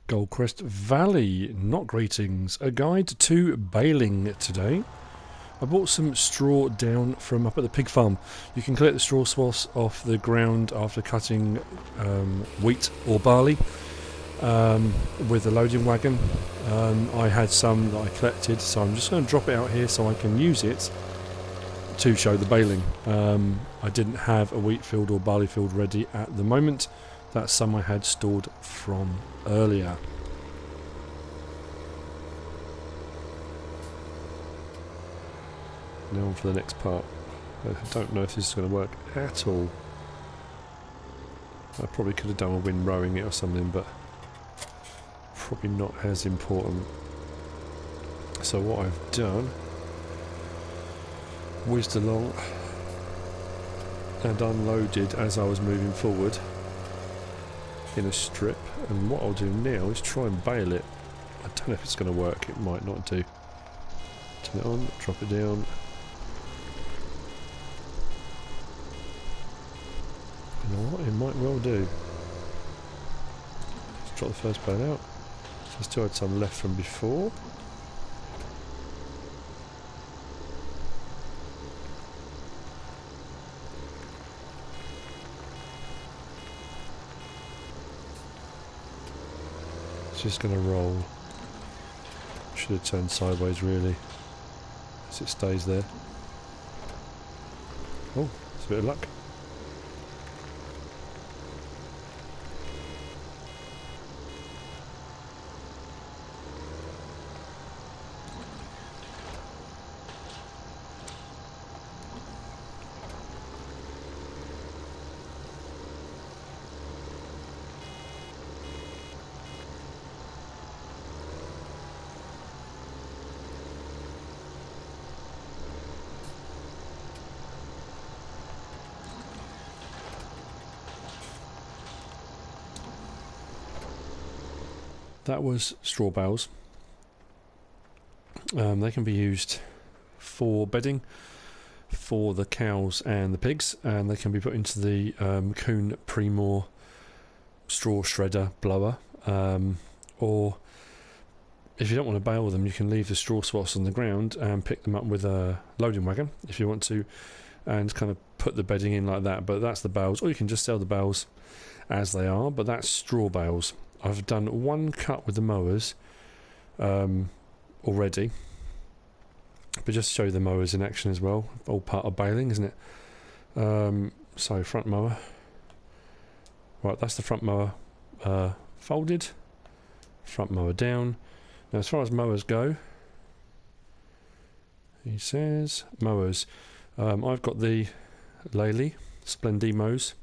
Goldcrest Valley, not greetings. A guide to baling today. I bought some straw down from up at the pig farm. You can collect the straw swaths off the ground after cutting wheat or barley with a loading wagon. I had some that I collected, so I'm just going to drop it out here so I can use it to show the baling. I didn't have a wheat field or barley field ready at the moment. That's some I had stored from earlier. Now on for the next part. I don't know if this is going to work at all. I probably could have done a windrowing it or something, but probably not as important. So what I've done, whizzed along and unloaded as I was moving forward in a strip, and what I'll do now is try and bale it. I don't know if it's going to work, it might not do. Turn it on, drop it down. You know what, it might well do. Let's drop the first bale out. So I still had some left from before. It's just going to roll. Should have turned sideways really, as it stays there. Oh, it's a bit of luck. That was straw bales. They can be used for bedding for the cows and the pigs, and they can be put into the Kuhn Primor straw shredder blower, or if you don't want to bale them, you can leave the straw swaths on the ground and pick them up with a loading wagon if you want to, and kind of put the bedding in like that. But that's the bales, or you can just sell the bales as they are, but that's straw bales. I've done one cut with the mowers already, but just to show you the mowers in action as well, all part of baling, isn't it? So front mower, right, that's the front mower folded, front mower down. Now as far as mowers go, he says mowers, I've got the Lely Splendimos.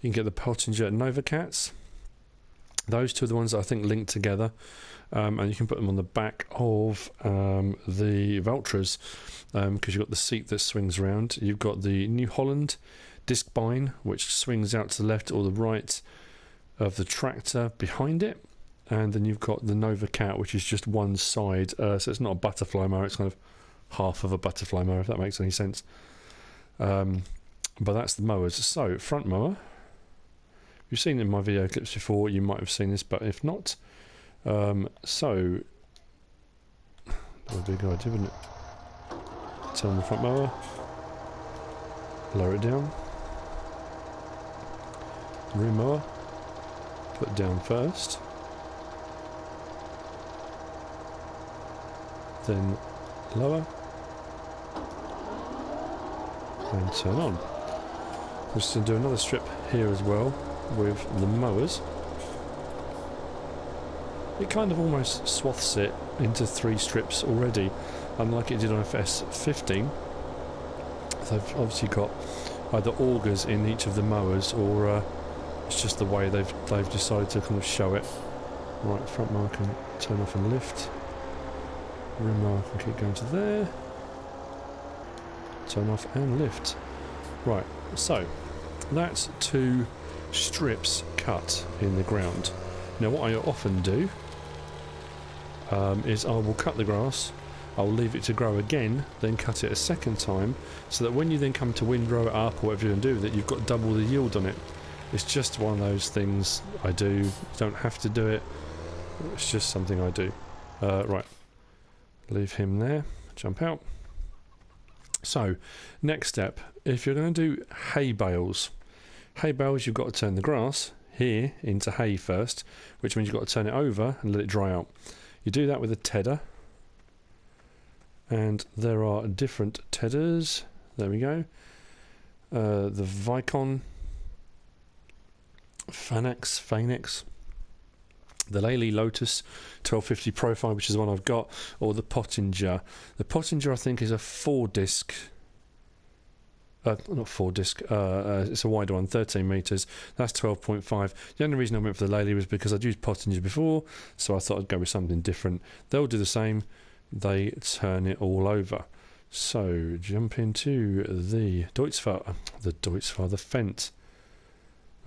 You can get the Pottinger Novacats. Those two are the ones that I think link together, and you can put them on the back of the Valtras, because you've got the seat that swings around. You've got the New Holland disc bine, which swings out to the left or the right of the tractor behind it, and then you've got the Nova Cat, which is just one side, so it's not a butterfly mower, it's kind of half of a butterfly mower, if that makes any sense. But that's the mowers. So front mower, you've seen in my video clips before, you might have seen this, but if not, so that would be a good idea, wouldn't it? Turn on the front mower, lower it down, rear mower, put it down first, then lower, and turn on. I'm just going to do another strip here as well with the mowers. It kind of almost swaths it into 3 strips already, unlike it did on FS15. They've obviously got either augers in each of the mowers, or it's just the way they've decided to kind of show it. Right, front mower can turn off and lift. Rear mower can keep going to there. Turn off and lift. Right, so that's 2 strips cut in the ground. Now what I often do is I will cut the grass, I'll leave it to grow again, then cut it a second time, so that when you then come to windrow it up or whatever you're going to do with it, you've got double the yield on it. It's just one of those things I do. You don't have to do it. It's just something I do. Right, leave him there, jump out. So, next step, if you're going to do hay bales, you've got to turn the grass here into hay first, which means you've got to turn it over and let it dry out. You do that with a tedder, and there are different tedders. There we go. The Vicon, Phanex, the Lely Lotus 1250 profile, which is the one I've got, or the Pottinger. The Pottinger, I think, is a 4-disc. Not 4-disc. It's a wider one, 13 meters. That's 12.5. The only reason I went for the Lely was because I'd used Pottinger before, so I thought I'd go with something different. They'll do the same. They turn it all over. So jump into the Deutzfahr, the Fendt.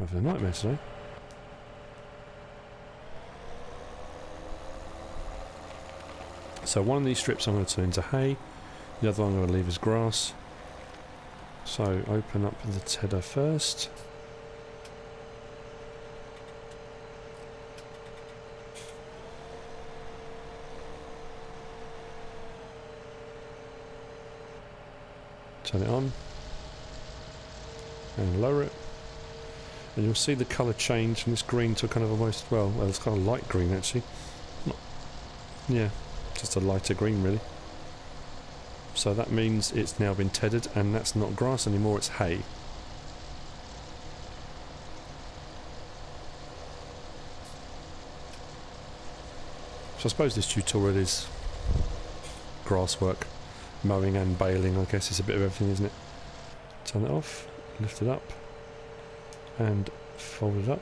I'm having a nightmare today. So one of these strips I'm going to turn into hay, the other one I'm going to leave as grass. So open up the tedder first. Turn it on and lower it, and you'll see the colour change from this green to kind of almost, well, it's kind of light green actually. Yeah, just a lighter green really. So that means it's now been tedded, and that's not grass anymore, it's hay. So I suppose this tutorial is grass work, mowing and baling. I guess it's a bit of everything, isn't it? Turn it off, lift it up, and fold it up.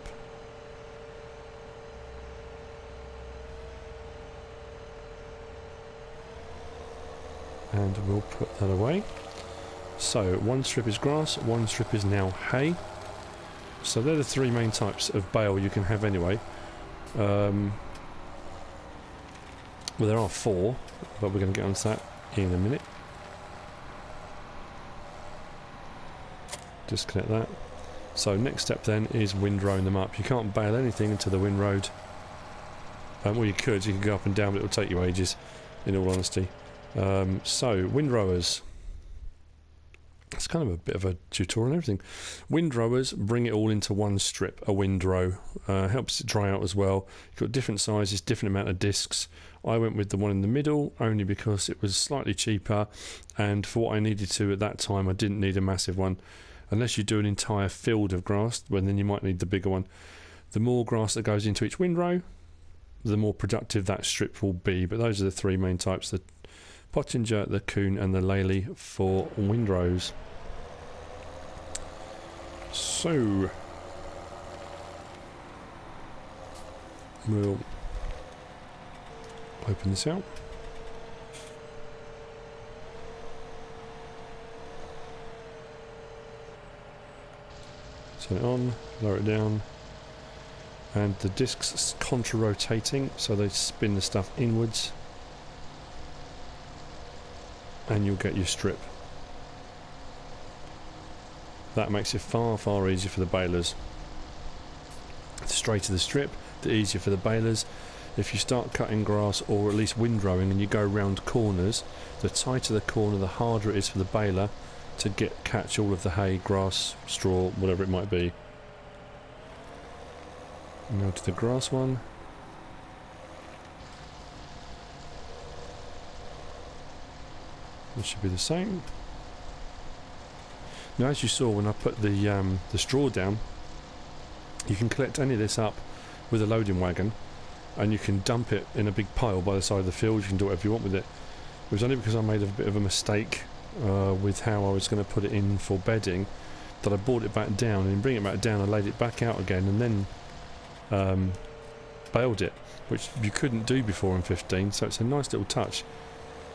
And we'll put that away. So one strip is grass, one strip is now hay. So they're the three main types of bale you can have anyway. Well, there are 4, but we're going to get onto that in a minute. Disconnect that. So next step then is windrowing them up. You can't bale anything until the windrowed. Well, you could go up and down, but it will take you ages, in all honesty. So windrowers. It's kind of a bit of a tutorial and everything. Windrowers bring it all into one strip, a windrow. Helps it dry out as well. You've got different sizes, different amount of discs. I went with the one in the middle only because it was slightly cheaper, and for what I needed to at that time, I didn't need a massive one. Unless you do an entire field of grass, well, then you might need the bigger one. The more grass that goes into each windrow, the more productive that strip will be. But those are the 3 main types: the Pottinger, the Kuhn, and the Lely for windrows. So we'll open this out. Turn it on, lower it down, and the discs contra-rotating, so they spin the stuff inwards, and you'll get your strip. That makes it far, far easier for the balers. The straighter the strip, the easier for the balers. If you start cutting grass, or at least windrowing, and you go round corners, the tighter the corner, the harder it is for the baler to catch all of the hay, grass, straw, whatever it might be. Now to the grass one. This should be the same. Now, as you saw when I put the straw down, you can collect any of this up with a loading wagon, and you can dump it in a big pile by the side of the field. You can do whatever you want with it. It was only because I made a bit of a mistake with how I was going to put it in for bedding that I brought it back down, and in bringing it back down I laid it back out again and then baled it, which you couldn't do before in 15, so it's a nice little touch.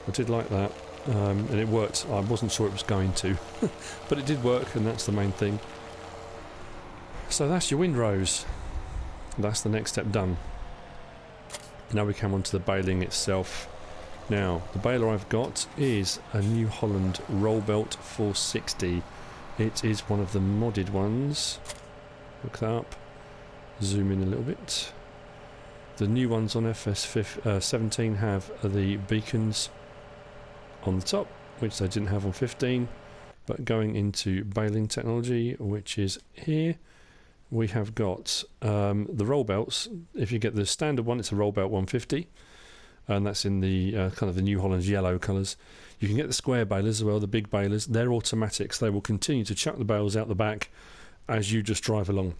I did like that, and it worked. I wasn't sure it was going to but it did work, and that's the main thing. So that's your windrows. That's the next step done. Now we come on to the baling itself. Now, the baler I've got is a New Holland Roll Belt 460. It is one of the modded ones. Look that up. Zoom in a little bit. The new ones on FS17 have the beacons on the top, which they didn't have on 15. But going into baling technology, which is here, we have got the roll belts. If you get the standard one, it's a roll belt 150, and that's in the kind of the New Holland yellow colours. You can get the square balers as well, the big balers. They're automatics. They will continue to chuck the bales out the back as you just drive along.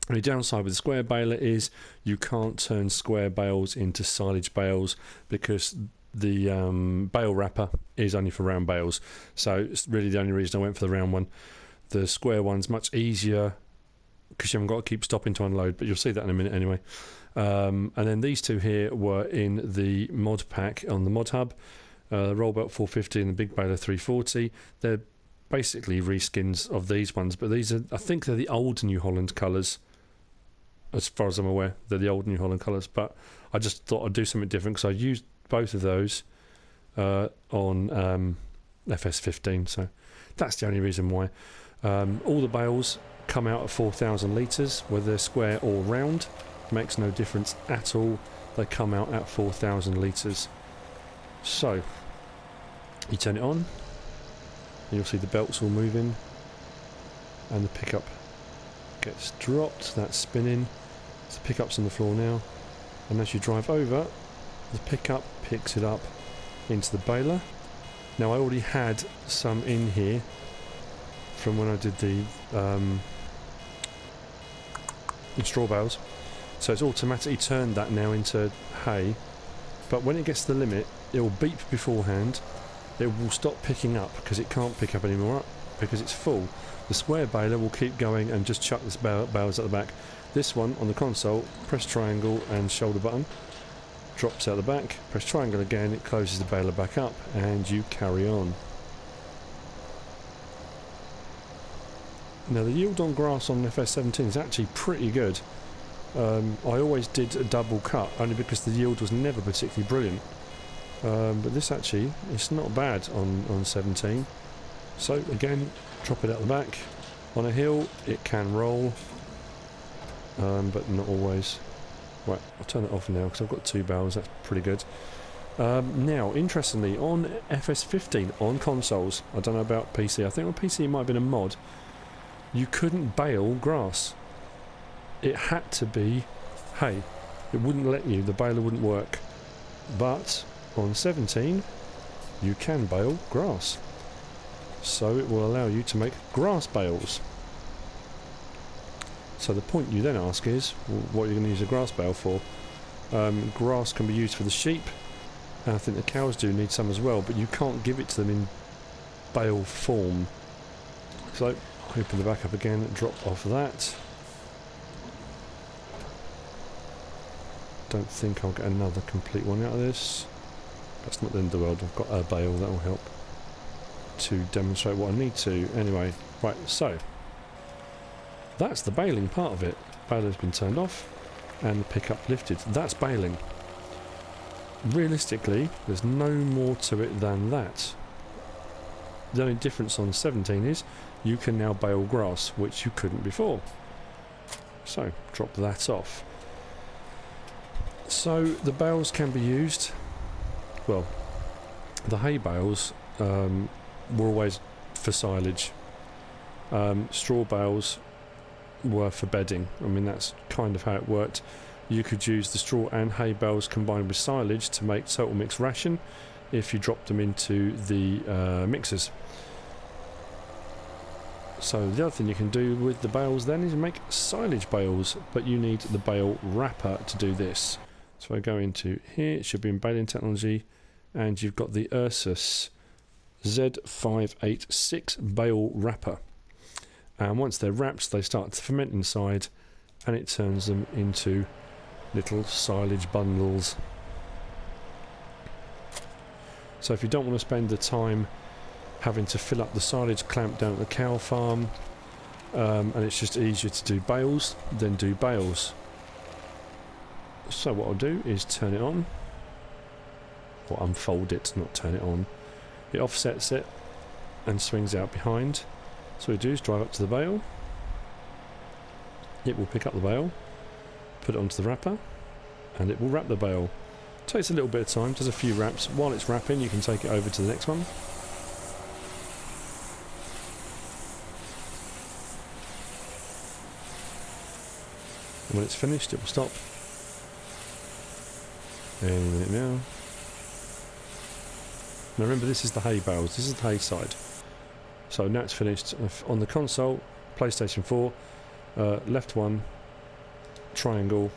The downside with the square baler is you can't turn square bales into silage bales because the bale wrapper is only for round bales. So it's really the only reason I went for the round one. The square one's much easier because you haven't got to keep stopping to unload, but you'll see that in a minute anyway. And then these two here were in the mod pack on the mod hub. The roll belt 450 and the big baler 340. They're basically reskins of these ones, but these are, I think they're the old New Holland colours. As far as I'm aware, they're the old New Holland colours, but I just thought I'd do something different because I used both of those on FS15, so that's the only reason why. All the bales come out at 4,000 litres, whether they're square or round, makes no difference at all. They come out at 4,000 litres. So you turn it on, and you'll see the belts all moving, and the pickup gets dropped. That's spinning. So the pickup's on the floor now, and as you drive over, the pickup picks it up into the baler. Now I already had some in here from when I did the straw bales, so it's automatically turned that now into hay, but when it gets to the limit it will beep beforehand. It will stop picking up because it can't pick up anymore because it's full. The square baler will keep going and just chuck this bales at the back. This one on the console, press triangle and shoulder button, drops out the back, press triangle again, it closes the baler back up, and you carry on. Now the yield on grass on FS17 is actually pretty good. I always did a double cut only because the yield was never particularly brilliant, but this actually it's not bad on 17. So again, drop it out the back. On a hill it can roll, but not always. Right, I'll turn it off now because I've got two bales. That's pretty good. Now, interestingly, on FS15 on consoles, I don't know about PC, I think on PC it might have been a mod, you couldn't bale grass. It had to be hay. It wouldn't let you, the baler wouldn't work. But on 17 you can bale grass, so it will allow you to make grass bales. So the point you then ask is, well, what are you going to use a grass bale for? Grass can be used for the sheep, and I think the cows do need some as well, but you can't give it to them in bale form. So open the back up again, drop off that. Don't think I'll get another complete one out of this. That's not the end of the world. I've got a bale, that will help to demonstrate what I need to. Anyway, right, so that's the baling part of it. Baler's been turned off and the pickup lifted. That's baling. Realistically, there's no more to it than that. The only difference on 17 is you can now bale grass, which you couldn't before. So, drop that off. So, the bales can be used, well, the hay bales were always for silage. Straw bales were for bedding. I mean, that's kind of how it worked. You could use the straw and hay bales combined with silage to make total mix ration if you dropped them into the mixers. So the other thing you can do with the bales then is make silage bales, but you need the bale wrapper to do this. So I go into here, it should be in baling technology, and you've got the Ursus Z586 bale wrapper. And once they're wrapped, they start to ferment inside, and it turns them into little silage bundles. So if you don't want to spend the time having to fill up the silage clamp down at the cow farm, and it's just easier to do bales, then do bales. So what I'll do is turn it on, or unfold it, not turn it on. It offsets it and swings out behind. So what we do is drive up to the bale. It will pick up the bale, put it onto the wrapper, and it will wrap the bale. Takes a little bit of time, does a few wraps. While it's wrapping, you can take it over to the next one. And when it's finished, it will stop. Any minute now. Now remember, this is the hay bales, this is the hay side. So now it's finished. On the console, PlayStation 4, left one, triangle,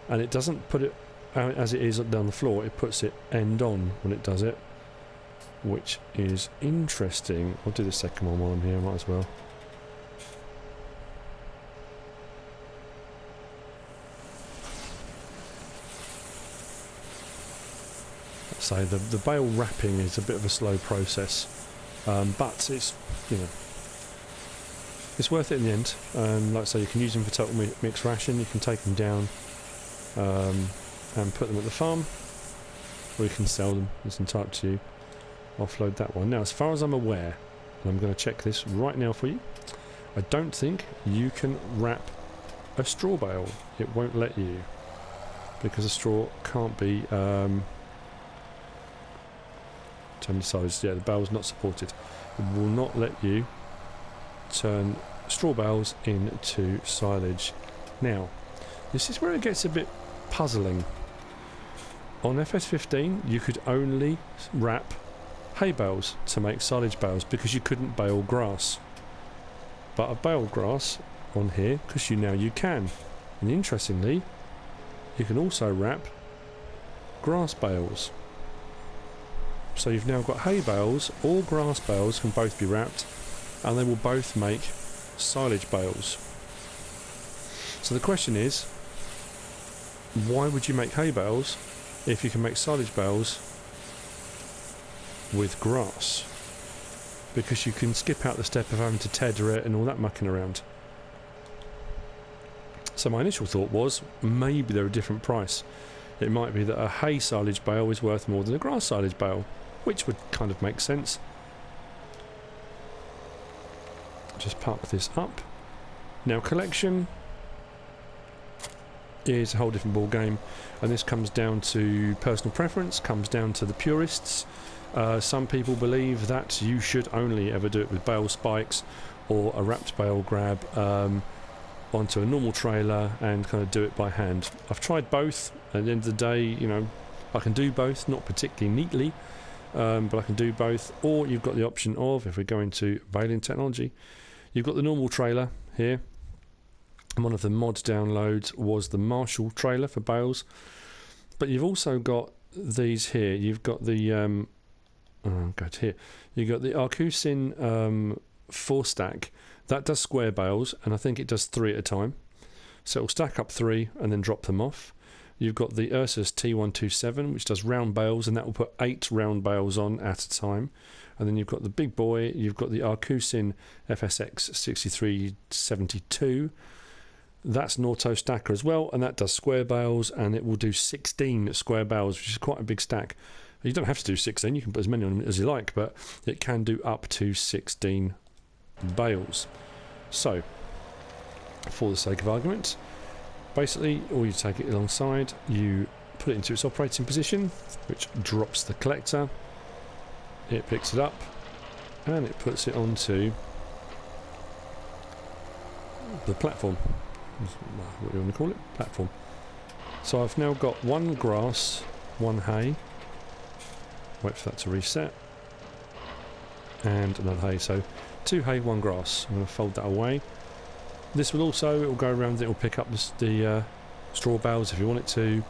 and it doesn't put it out as it is down the floor, it puts it end on when it does it, which is interesting. I'll do the second one while I'm here, might as well. So the bale wrapping is a bit of a slow process, but it's, you know, it's worth it in the end. Like I say, you can use them for total mixed ration. You can take them down and put them at the farm, or you can sell them. It's entirely up to you. Offload that one. Now, as far as I'm aware, and I'm going to check this right now for you, I don't think you can wrap a straw bale. It won't let you, because a straw can't be turn the silage. Yeah, the bale's not supported. It will not let you turn straw bales into silage. Now, this is where it gets a bit puzzling. On FS15, you could only wrap hay bales to make silage bales because you couldn't bale grass. But I've baled grass on here because you can. And interestingly, you can also wrap grass bales. So you've now got hay bales or grass bales can both be wrapped, and they will both make silage bales. So the question is, why would you make hay bales if you can make silage bales with grass? Because you can skip out the step of having to tether it and all that mucking around. So my initial thought was, maybe they're a different price. It might be that a hay silage bale is worth more than a grass silage bale, which would kind of make sense. Just park this up. Now, collection is a whole different ball game, and this comes down to personal preference, comes down to the purists. Some people believe that you should only ever do it with bale spikes or a wrapped bale grab onto a normal trailer and kind of do it by hand. I've tried both. At the end of the day, you know, I can do both, not particularly neatly, but I can do both. Or you've got the option of, if we go into baling technology, you've got the normal trailer here. And one of the mod downloads was the Marshall trailer for bales, but you've also got these here. You've got the go to here. You've got the Arcusin 4-stack that does square bales, and I think it does 3 at a time. So it'll stack up 3 and then drop them off. You've got the Ursus T127, which does round bales, and that will put 8 round bales on at a time. And then you've got the big boy. You've got the Arcusin FSX 6372. That's an auto stacker as well, and that does square bales, and it will do 16 square bales, which is quite a big stack. You don't have to do 16, you can put as many on as you like, but it can do up to 16 bales. So, for the sake of argument, basically, or you take it alongside, you put it into its operating position, which drops the collector, it picks it up, and it puts it onto the platform. What do you want to call it? Platform. So I've now got 1 grass, 1 hay. Wait for that to reset. And another hay. So 2 hay, 1 grass. I'm going to fold that away. This will also, it will go around, it will pick up the straw bales if you want it to.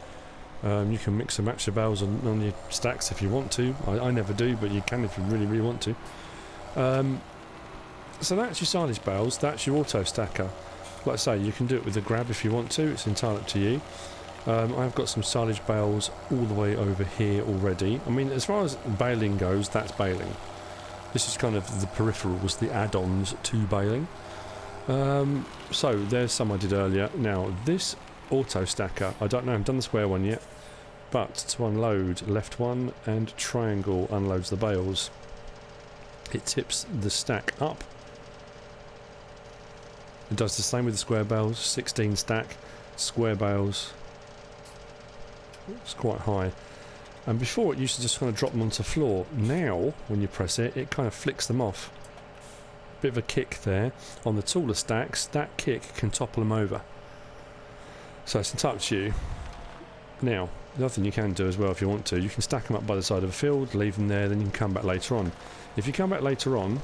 You can mix and match the bales on your stacks if you want to. I never do, but you can if you really, really want to. So that's your silage bales, that's your auto stacker. Like I say, you can do it with a grab if you want to, it's entirely up to you. I've got some silage bales all the way over here already. I mean, as far as baling goes, that's baling. This is kind of the peripherals, the add-ons to baling. So there's some I did earlier. Now this auto stacker, I don't know, I haven't done the square one yet, but to unload, left one and triangle unloads the bales. It tips the stack up. It does the same with the square bales, 16 stack, square bales, It's quite high. And before it used to just kind of drop them onto the floor. Now, when you press it, it kind of flicks them off. Bit of a kick there. On the taller stacks, that kick can topple them over. So it's entirely up to you. Now, the other thing you can do as well if you want to, you can stack them up by the side of a field, leave them there, then you can come back later on. If you come back later on,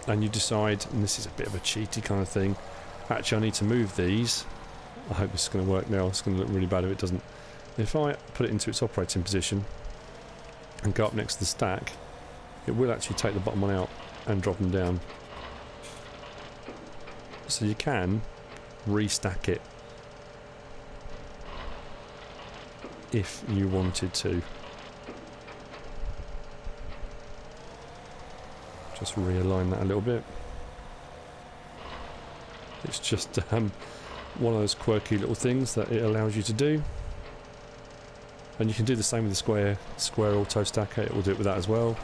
and you decide, and this is a bit of a cheaty kind of thing, actually I need to move these. I hope this is going to work now. It's going to look really bad if it doesn't. If I put it into its operating position and go up next to the stack, it will actually take the bottom one out and drop them down. So you can restack it if you wanted to. Just realign that a little bit. It's just one of those quirky little things that it allows you to do. And you can do the same with the square auto stacker. It will do it with that as well.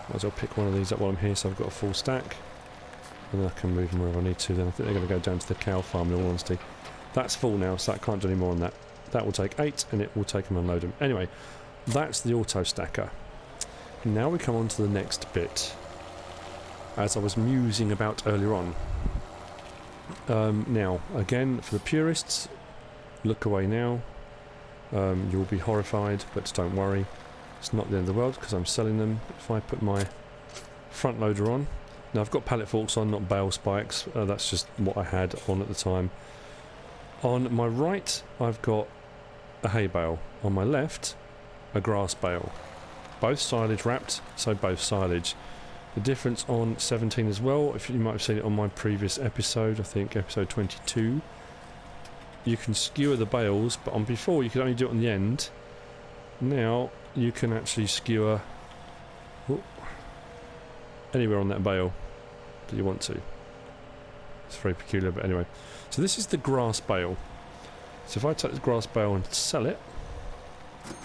Might as well pick one of these up while I'm here, so I've got a full stack. And then I can move them wherever I need to. Then I think they're going to go down to the cow farm in all honesty. That's full now, so I can't do any more on that. That will take 8 and it will take them and unload them. Anyway, that's the auto stacker. Now we come on to the next bit. As I was musing about earlier on. Now, again, for the purists, look away now. You'll be horrified, but don't worry. It's not the end of the world because I'm selling them. If I put my front loader on. Now I've got pallet forks on, not bale spikes. That's just what I had on at the time. On my right, I've got a hay bale. On my left, a grass bale. Both silage wrapped, so both silage. The difference on 17 as well, if you might have seen it on my previous episode, I think episode 22, you can skewer the bales, but on before you could only do it on the end. Now you can actually skewer anywhere on that bale that you want to. It's very peculiar, but anyway. So this is the grass bale. So if I take this grass bale and sell it,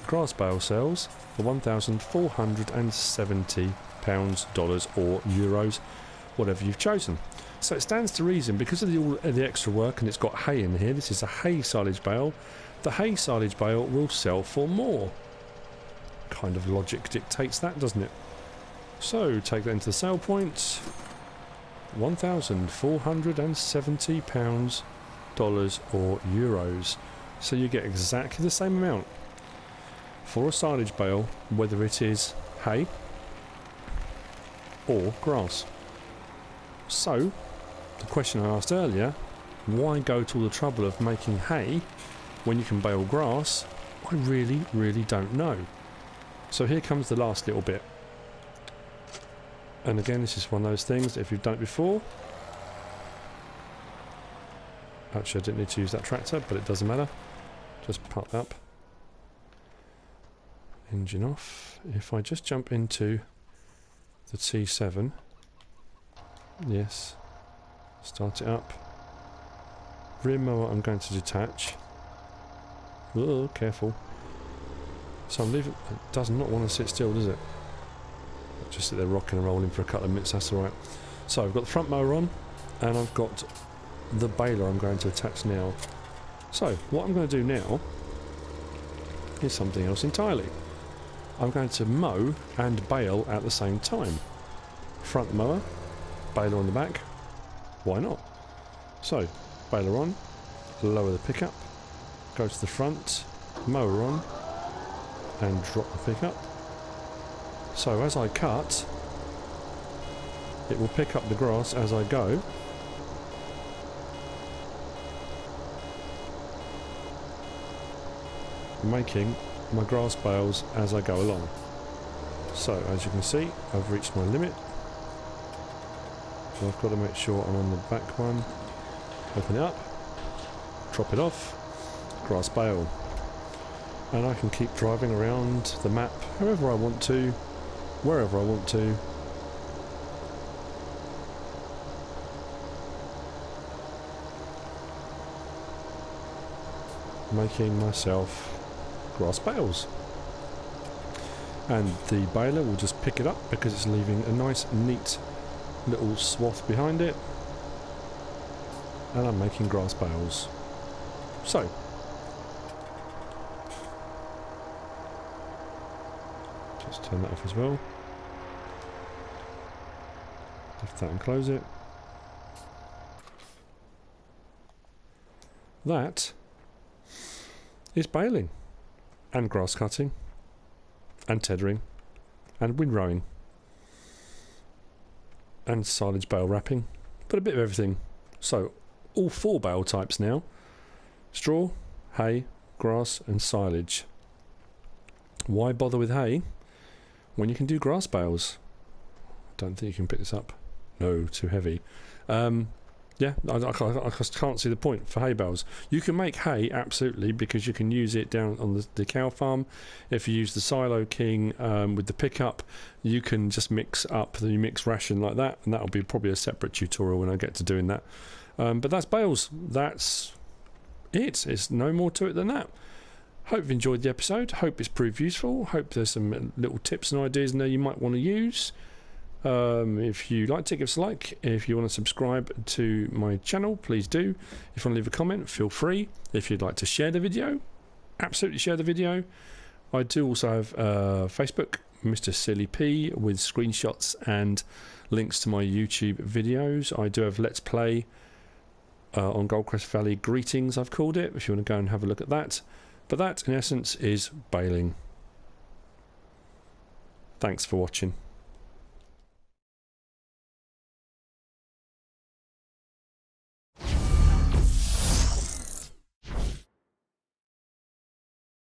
grass bale sells for £1,470. Dollars or euros, whatever you've chosen. So it stands to reason, because of the extra work, and it's got hay in here, this is a hay silage bale, the hay silage bale will sell for more. Kind of logic dictates that, doesn't it? So take that into the sale point. £1,470 dollars or euros. So you get exactly the same amount for a silage bale, whether it is hay or grass. So, the question I asked earlier, why go to all the trouble of making hay when you can bale grass? I really, really don't know. So here comes the last little bit. And again, this is one of those things, if you've done it before... Actually, I didn't need to use that tractor, but it doesn't matter. Just park up. Engine off. If I just jump into the T7, yes, start it up. Rear mower I'm going to detach. Oh, careful. So I'm leaving. It does not want to sit still, does it? I'll just sit there rocking and rolling for a couple of minutes, that's alright. So I've got the front mower on, and I've got the baler I'm going to attach now. So what I'm going to do now is something else entirely. I'm going to mow and bale at the same time. Front mower, baler on the back. Why not? So, baler on, lower the pickup, go to the front, mower on, and drop the pickup. So as I cut, it will pick up the grass as I go. Making my grass bales as I go along. So as you can see, I've reached my limit. So I've got to make sure I'm on the back one. Open it up, drop it off, grass bale. And I can keep driving around the map however I want to, wherever I want to. Making myself grass bales, and the baler will just pick it up because it's leaving a nice neat little swath behind it, and I'm making grass bales. So Let's turn that off as well. Lift that and close it. That is baling, and grass cutting, and tethering, and windrowing, and silage bale wrapping, but a bit of everything. So all 4 bale types now: straw, hay, grass and silage. Why bother with hay when you can do grass bales? I don't think you can pick this up. No, too heavy. Yeah, I can't see the point for hay bales. You can make hay, absolutely, because you can use it down on the cow farm. If you use the Silo King with the pickup, you can just mix up the mix ration like that, and that'll be probably a separate tutorial when I get to doing that. But that's bales. That's it. It's no more to it than that. Hope you've enjoyed the episode. Hope it's proved useful. Hope there's some little tips and ideas in there you might want to use. If you liked it, give us a like. If you want to subscribe to my channel, please do. If you want to leave a comment, feel free. If you'd like to share the video, absolutely share the video. I do also have Facebook, Mr. Silly P, with screenshots and links to my YouTube videos. I do have Let's Play on Goldcrest Valley Greetings, I've called it, if you want to go and have a look at that. But that, in essence, is baling. Thanks for watching.